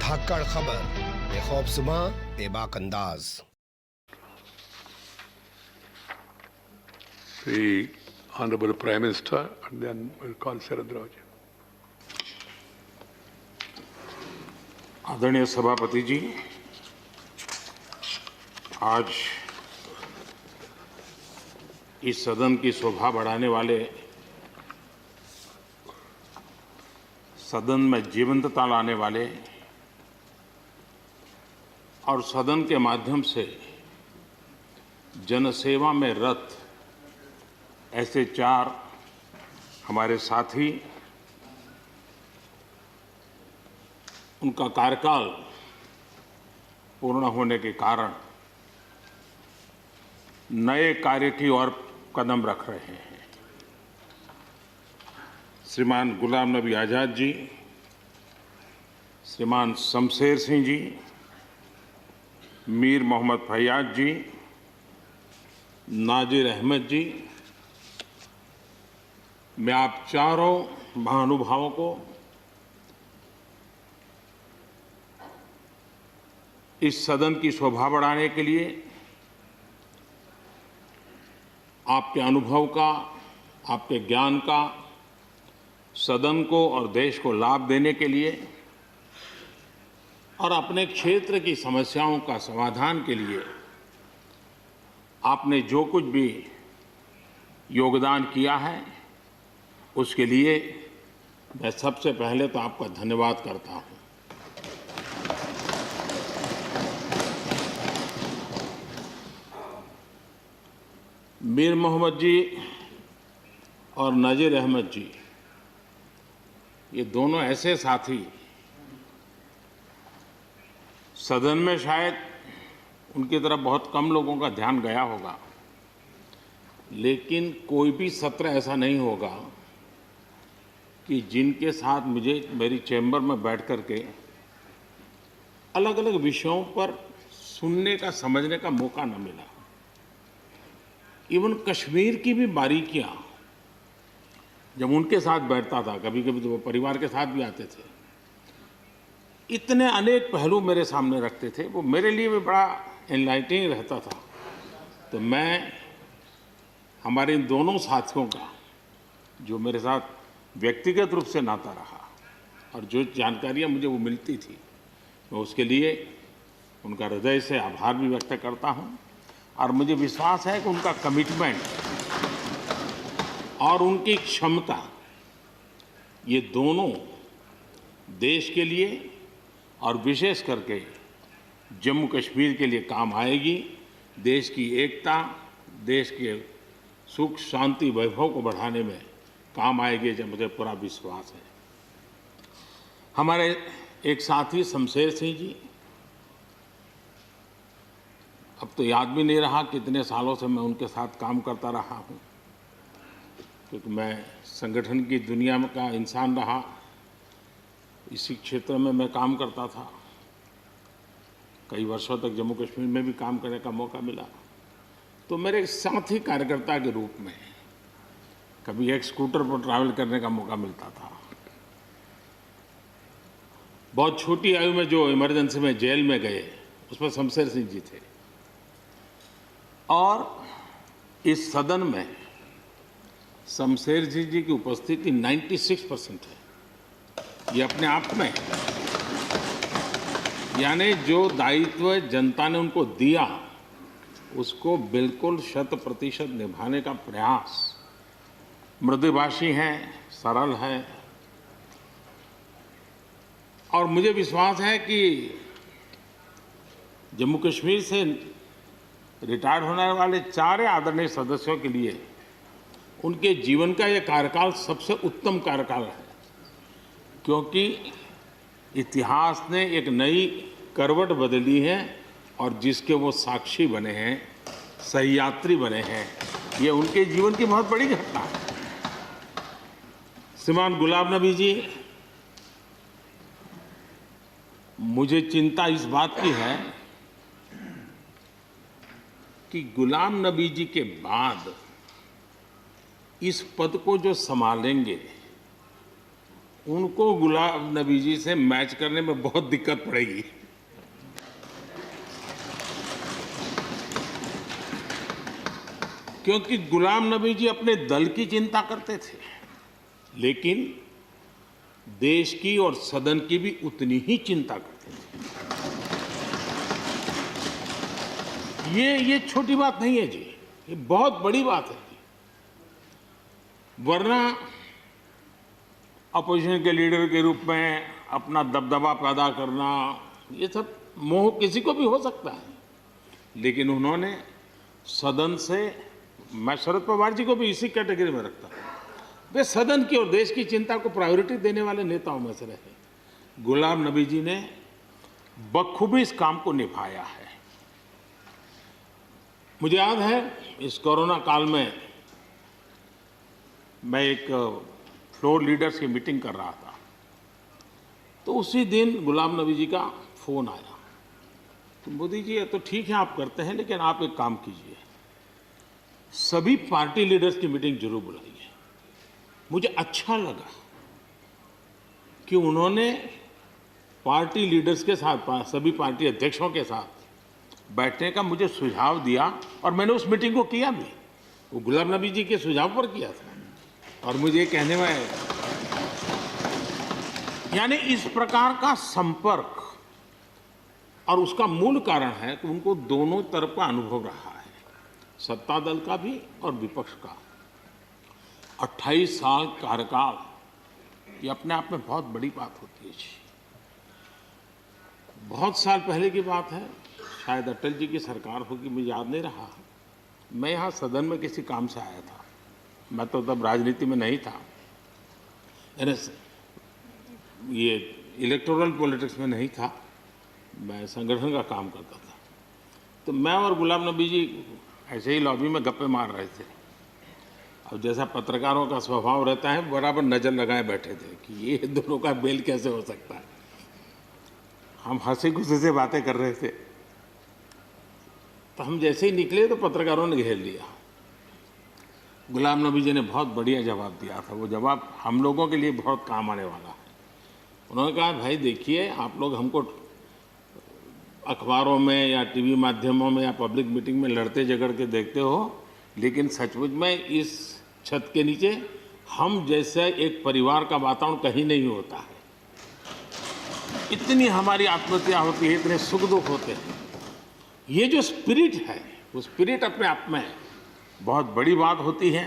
धाकड़ खबर, बेखौफज़ुबां, बेबाक अंदाज। The Honorable Prime Minister, and then we'll call Sharad Raj. आदरणीय सभापति जी, आज इस सदन की शोभा बढ़ाने वाले, सदन में जीवंतता लाने वाले और सदन के माध्यम से जनसेवा में रत ऐसे 4 हमारे साथी, उनका कार्यकाल पूर्ण होने के कारण नए कार्य की ओर कदम रख रहे हैं। श्रीमान गुलाम नबी आज़ाद जी, श्रीमान शमशेर सिंह जी, मीर मोहम्मद फैयाज जी, नाजिर अहमद जी, मैं आप चारों महानुभावों को इस सदन की शोभा बढ़ाने के लिए, आपके अनुभव का, आपके ज्ञान का सदन को और देश को लाभ देने के लिए और अपने क्षेत्र की समस्याओं का समाधान के लिए आपने जो कुछ भी योगदान किया है, उसके लिए मैं सबसे पहले तो आपका धन्यवाद करता हूं। मीर मोहम्मद जी और नाजिर अहमद जी, ये दोनों ऐसे साथी, सदन में शायद उनकी तरफ बहुत कम लोगों का ध्यान गया होगा, लेकिन कोई भी सत्र ऐसा नहीं होगा कि जिनके साथ मुझे मेरी चैम्बर में बैठ कर के अलग अलग विषयों पर सुनने का, समझने का मौका न मिला। इवन कश्मीर की भी बारीकियां जब उनके साथ बैठता था, कभी कभी तो वो परिवार के साथ भी आते थे, इतने अनेक पहलू मेरे सामने रखते थे, वो मेरे लिए भी बड़ा एनलाइटनिंग रहता था। तो मैं हमारे इन दोनों साथियों का, जो मेरे साथ व्यक्तिगत रूप से नाता रहा और जो जानकारियां मुझे वो मिलती थी, मैं उसके लिए उनका हृदय से आभार भी व्यक्त करता हूं। और मुझे विश्वास है कि उनका कमिटमेंट और उनकी क्षमता, ये दोनों देश के लिए और विशेष करके जम्मू कश्मीर के लिए काम आएगी। देश की एकता, देश के सुख शांति वैभव को बढ़ाने में काम आएगी, जब मुझे पूरा विश्वास है। हमारे एक साथी शमशेर सिंह जी, अब तो याद भी नहीं रहा कितने सालों से मैं उनके साथ काम करता रहा हूं, क्योंकि मैं संगठन की दुनिया में का इंसान रहा, इसी क्षेत्र में मैं काम करता था। कई वर्षों तक जम्मू कश्मीर में भी काम करने का मौका मिला। तो मेरे एक साथी कार्यकर्ता के रूप में कभी एक स्कूटर पर ट्रैवल करने का मौका मिलता था। बहुत छोटी आयु में जो इमरजेंसी में जेल में गए, उसमें शमशेर सिंह जी थे। और इस सदन में शमशेर सिंह जी की उपस्थिति 96% है। ये अपने आप में, यानी जो दायित्व जनता ने उनको दिया, उसको बिल्कुल 100% निभाने का प्रयास। मृदुभाषी हैं, सरल हैं, और मुझे विश्वास है कि जम्मू कश्मीर से रिटायर होने वाले 4 आदरणीय सदस्यों के लिए उनके जीवन का यह कार्यकाल सबसे उत्तम कार्यकाल है, क्योंकि इतिहास ने एक नई करवट बदली है और जिसके वो साक्षी बने हैं, सहयात्री बने हैं। ये उनके जीवन की बहुत बड़ी घटना है। श्रीमान गुलाम नबी जी, मुझे चिंता इस बात की है कि गुलाम नबी जी के बाद इस पद को जो संभालेंगे उनको गुलाम नबी जी से मैच करने में बहुत दिक्कत पड़ेगी। क्योंकि गुलाम नबी जी अपने दल की चिंता करते थे, लेकिन देश की और सदन की भी उतनी ही चिंता करते थे। ये छोटी बात नहीं है जी, ये बहुत बड़ी बात है जी। वरना अपोजिशन के लीडर के रूप में अपना दबदबा पैदा करना, ये सब मोह किसी को भी हो सकता है, लेकिन उन्होंने सदन से, मैं शरद पवार जी को भी इसी कैटेगरी में रखता हूं, वे सदन की और देश की चिंता को प्रायोरिटी देने वाले नेताओं में से रहे। गुलाम नबी जी ने बखूबी इस काम को निभाया है। मुझे याद है इस कोरोना काल में मैं एक फ्लोर लीडर्स की मीटिंग कर रहा था, तो उसी दिन गुलाम नबी जी का फोन आया। तो मोदी जी ये तो ठीक है आप करते हैं, लेकिन आप एक काम कीजिए, सभी पार्टी लीडर्स की मीटिंग जरूर बुलाइए। मुझे अच्छा लगा कि उन्होंने पार्टी लीडर्स के साथ, सभी पार्टी अध्यक्षों के साथ बैठने का मुझे सुझाव दिया, और मैंने उस मीटिंग को किया भी। वो गुलाम नबी जी के सुझाव पर किया था, और मुझे कहने में, यानी इस प्रकार का संपर्क, और उसका मूल कारण है कि उनको दोनों तरफ का अनुभव रहा है, सत्ता दल का भी और विपक्ष का। 28 साल कार्यकाल, ये अपने आप में बहुत बड़ी बात होती है जी। बहुत साल पहले की बात है, शायद अटल जी की सरकार होगी, मुझे याद नहीं रहा। मैं यहाँ सदन में किसी काम से आया था, मैं तो तब राजनीति में नहीं था, ये इलेक्टोरल पॉलिटिक्स में नहीं था, मैं संगठन का काम करता था। तो मैं और गुलाम नबी जी ऐसे ही लॉबी में गप्पे मार रहे थे, और जैसा पत्रकारों का स्वभाव रहता है, बराबर नज़र लगाए बैठे थे कि ये दोनों का मेल कैसे हो सकता है। हम हंसी खुशी से बातें कर रहे थे, तो हम जैसे ही निकले तो पत्रकारों ने घेर लिया। गुलाम नबी जी ने बहुत बढ़िया जवाब दिया था, वो जवाब हम लोगों के लिए बहुत काम आने वाला है। उन्होंने कहा, भाई देखिए, आप लोग हमको अखबारों में या टीवी माध्यमों में या पब्लिक मीटिंग में लड़ते झगड़ के देखते हो, लेकिन सचमुच में इस छत के नीचे हम जैसे एक परिवार का वातावरण कहीं नहीं होता है। इतनी हमारी आत्महत्या होती है, इतने सुख दुख होते हैं। ये जो स्पिरिट है, वो स्पिरिट अपने आप में बहुत बड़ी बात होती है।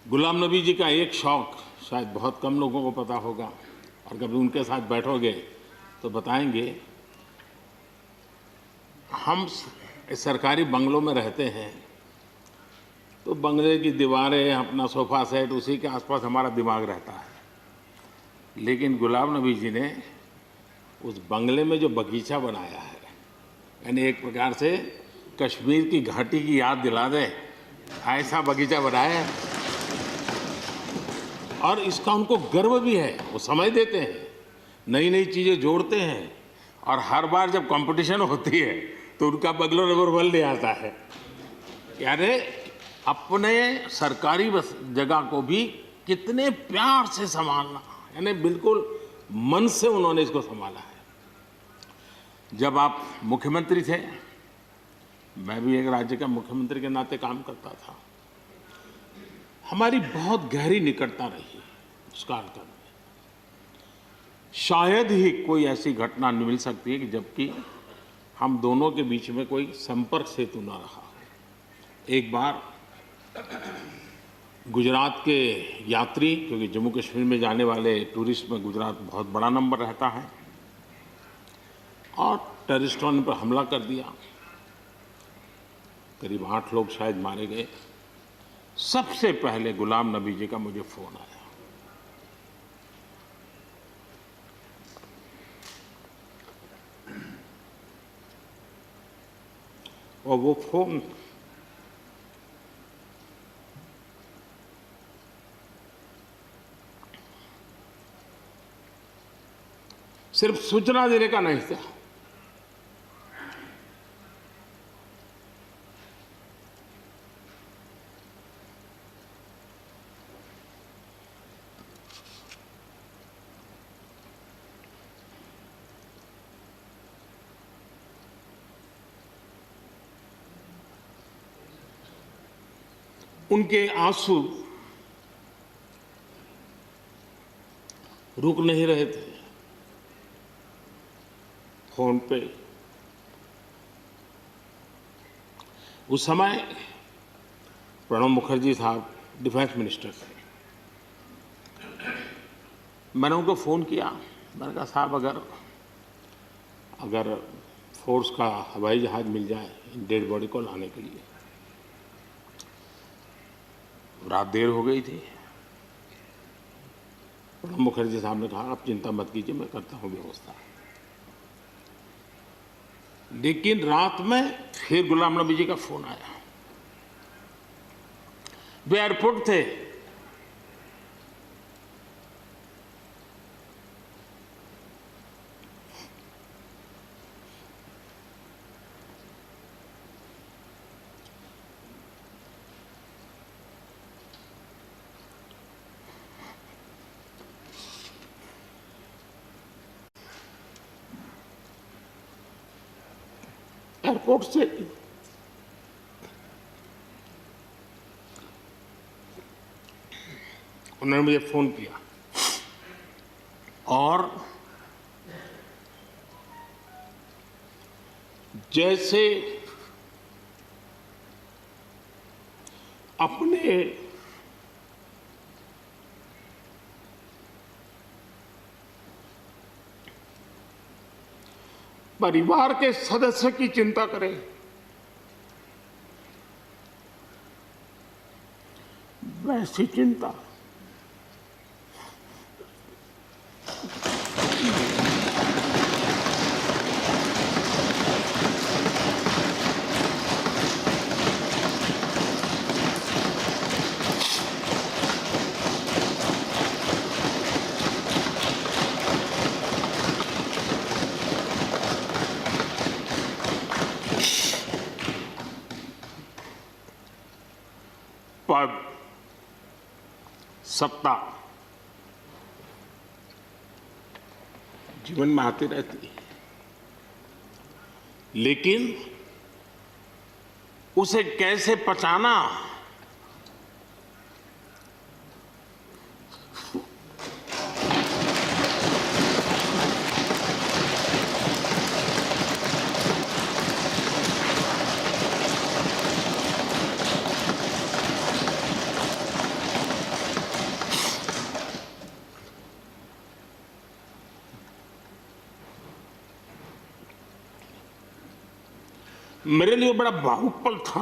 गुलाम नबी जी का एक शौक शायद बहुत कम लोगों को पता होगा, और कभी उनके साथ बैठोगे तो बताएंगे। हम सरकारी बंगलों में रहते हैं, तो बंगले की दीवारें, अपना सोफा सेट, उसी के आसपास हमारा दिमाग रहता है। लेकिन गुलाम नबी जी ने उस बंगले में जो बगीचा बनाया है, यानी एक प्रकार से कश्मीर की घाटी की याद दिला दे, ऐसा बगीचा बनाया है। और इसका उनको गर्व भी है, वो समय देते हैं, नई नई चीज़ें जोड़ते हैं, और हर बार जब कंपटीशन होती है तो उनका बंगलो नंबर 1 ले आता है। यानी अपने सरकारी जगह को भी कितने प्यार से संभालना, यानी बिल्कुल मन से उन्होंने इसको संभाला है। जब आप मुख्यमंत्री थे, मैं भी एक राज्य का मुख्यमंत्री के नाते काम करता था, हमारी बहुत गहरी निकटता रही उस कार्यकाल में। शायद ही कोई ऐसी घटना मिल सकती है कि जबकि हम दोनों के बीच में कोई संपर्क सेतु न रहा हो। एक बार गुजरात के यात्री, क्योंकि जम्मू कश्मीर में जाने वाले टूरिस्ट में गुजरात बहुत बड़ा नंबर रहता है, और टेररिस्टों ने पर हमला कर दिया, करीब 8 लोग शायद मारे गए। सबसे पहले गुलाम नबी जी का मुझे फोन आया, और वो फोन सिर्फ सूचना देने का नहीं था, उनके आंसू रुक नहीं रहे थे। फोन पे उस समय प्रणब मुखर्जी साहब डिफेंस मिनिस्टर थे। मैंने उनको फ़ोन किया, मैंने कहा साहब अगर फोर्स का हवाई जहाज़ मिल जाए डेड बॉडी को लाने के लिए। रात देर हो गई थी। प्रणब मुखर्जी साहब ने कहा आप चिंता मत कीजिए, मैं करता हूँ व्यवस्था। लेकिन रात में फिर गुलाम नबी जी का फोन आया। वे एयरपोर्ट थे। एयरपोर्ट से उन्होंने मुझे फोन किया और जैसे अपने परिवार के सदस्य की चिंता करें, वैसी चिंता पद, सत्ता जीवन में आती रहती है, लेकिन उसे कैसे पचाना, मेरे लिए बड़ा भावुक पल था।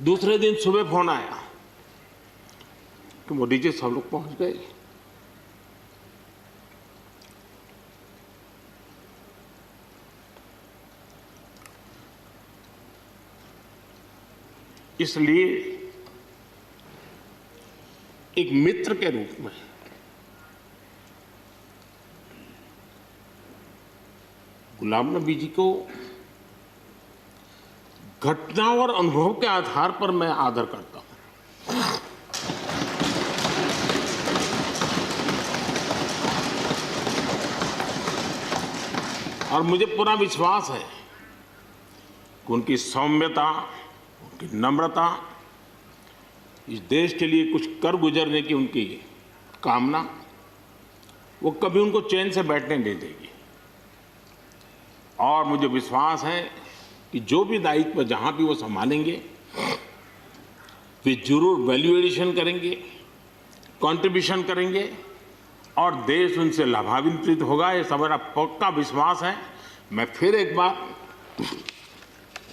दूसरे दिन सुबह फोन आया कि मोदी जी सब लोग पहुंच गए। इसलिए एक मित्र के रूप में गुलाम नबी जी को घटना और अनुभव के आधार पर मैं आदर करता हूं। और मुझे पूरा विश्वास है कि उनकी सौम्यता, उनकी नम्रता, इस देश के लिए कुछ कर गुजरने की उनकी कामना, वो कभी उनको चैन से बैठने नहीं देगी। और मुझे विश्वास है कि जो भी दायित्व जहां भी वो संभालेंगे, वे जरूर वैल्यू एडिशन करेंगे, कंट्रीब्यूशन करेंगे और देश उनसे लाभान्वित होगा। ये सब मेरा पक्का विश्वास है। मैं फिर एक बार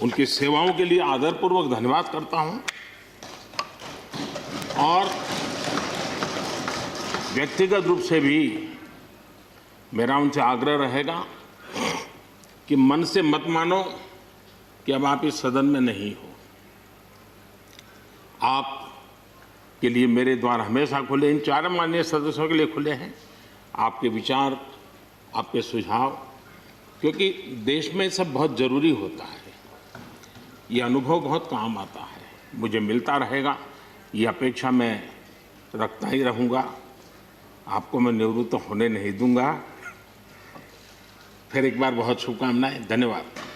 उनकी सेवाओं के लिए आदरपूर्वक धन्यवाद करता हूं और व्यक्तिगत रूप से भी मेरा उनसे आग्रह रहेगा कि मन से मत मानो कि अब आप इस सदन में नहीं हो। आप के लिए मेरे द्वार हमेशा खुले, इन चारों माननीय सदस्यों के लिए खुले हैं। आपके विचार, आपके सुझाव, क्योंकि देश में सब बहुत ज़रूरी होता है। ये अनुभव बहुत काम आता है, मुझे मिलता रहेगा, ये अपेक्षा मैं रखता ही रहूँगा। आपको मैं निवृत्त होने नहीं दूंगा। फिर एक बार बहुत शुभकामनाएं, धन्यवाद।